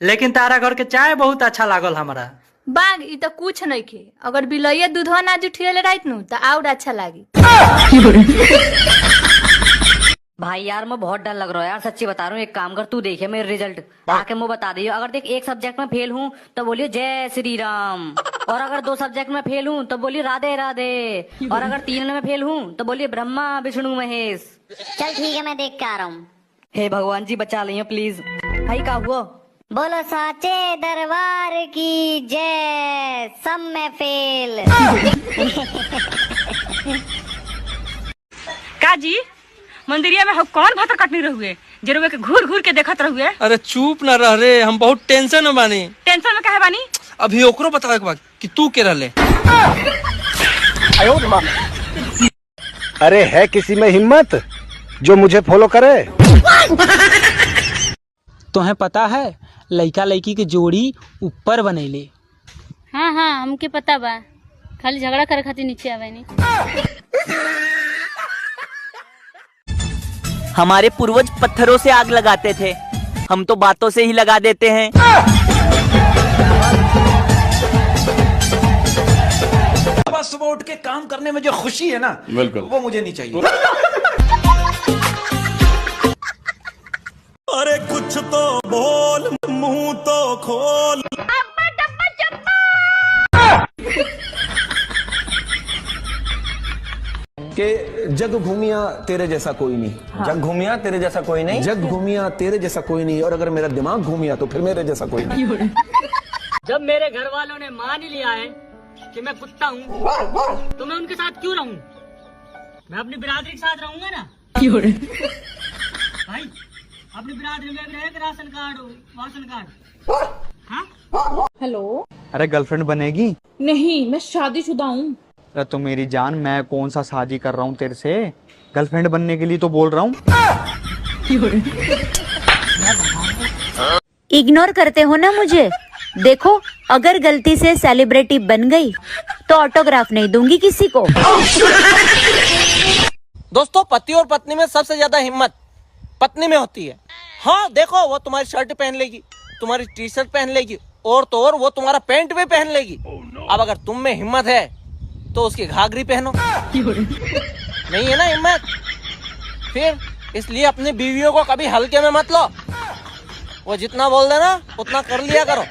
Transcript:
लेकिन तारा घर के चाय बहुत अच्छा लागल हमरा। बाग ई तो कुछ नहीं खे, अगर बिलैया दूधवा ना जुठियल रहत नु तो और अच्छा लागी। भाई यार मैं बहुत डर लग रहा है यार, सच्ची बता रहा हूँ। एक काम कर, तू देखे मेरे रिजल्ट आके मुझे बता दियो। अगर देख एक सब्जेक्ट में फेल हूँ तो बोलियो जय श्री राम, और अगर 2 सब्जेक्ट में फेल हूँ तो बोलियो राधे राधे, और अगर 3 में फेल हूँ तो बोलिए ब्रह्मा विष्णु महेश। चल ठीक है, मैं देख के आ रहा हूँ। हे भगवान जी बचा लियो प्लीज। भाई का हुआ? बोलो साचे दरबार की जय, सब में फेल। काजी मंदिरिया में हम कौन भातर कटनी रहुए, जरूर के घूर घूर के देखत रहुए। अरे चुप न रह रे, हम बहुत टेंशन में बानी। टेंशन में काहे बानी? अभी ओकरो बतावे के बाद कि तू के रहले। अरे है किसी में हिम्मत जो मुझे फॉलो करे? तुम्हें पता है लड़का लड़की की जोड़ी ऊपर बनैले। हाँ हाँ हमके पता बा, खाली झगड़ा करे खातिर नीचे आवे नहीं। हमारे पूर्वज पत्थरों से आग लगाते थे, हम तो बातों से ही लगा देते हैं। सुबह उठ के काम करने में जो खुशी है ना, बिल्कुल वो मुझे नहीं चाहिए। अरे कुछ तो बोल, मुंह तो खोल। कि जग घूमिया तेरे जैसा कोई नहीं। हाँ। जग घूमिया तेरे जैसा कोई नहीं, जग घूमिया तेरे जैसा कोई नहीं, और अगर मेरा दिमाग घूमिया तो फिर मेरे जैसा कोई नहीं। जब मेरे घर वालों ने मान ही लिया है कि मैं कुत्ता हूँ तो मैं उनके साथ क्यों रहूं? मैं अपनी बिरादरी के साथ रहूंगा ना। भाई अपनी बिरादरी में भी रहेगा राशन कार्ड हो, राशन कार्ड। हाँ हेलो, अरे गर्लफ्रेंड बनेगी? नहीं मैं शादीशुदा हूँ। अरे तो मेरी जान, मैं कौन सा शादी कर रहा हूँ तेरे से, गर्लफ्रेंड बनने के लिए तो बोल रहा हूँ। इग्नोर करते हो ना मुझे? देखो अगर गलती से सेलिब्रिटी बन गई तो ऑटोग्राफ नहीं दूंगी किसी को। दोस्तों, पति और पत्नी में सबसे ज्यादा हिम्मत पत्नी में होती है। हाँ देखो, वो तुम्हारी शर्ट पहन लेगी, तुम्हारी टी शर्ट पहन लेगी, और तो और वो तुम्हारा पैंट भी पहन लेगी। अब अगर तुम में हिम्मत है तो उसकी घाघरी पहनो। नहीं है ना हिम्मत, फिर इसलिए अपनी बीवियों को कभी हल्के में मत लो। वो जितना बोल देना उतना कर लिया करो।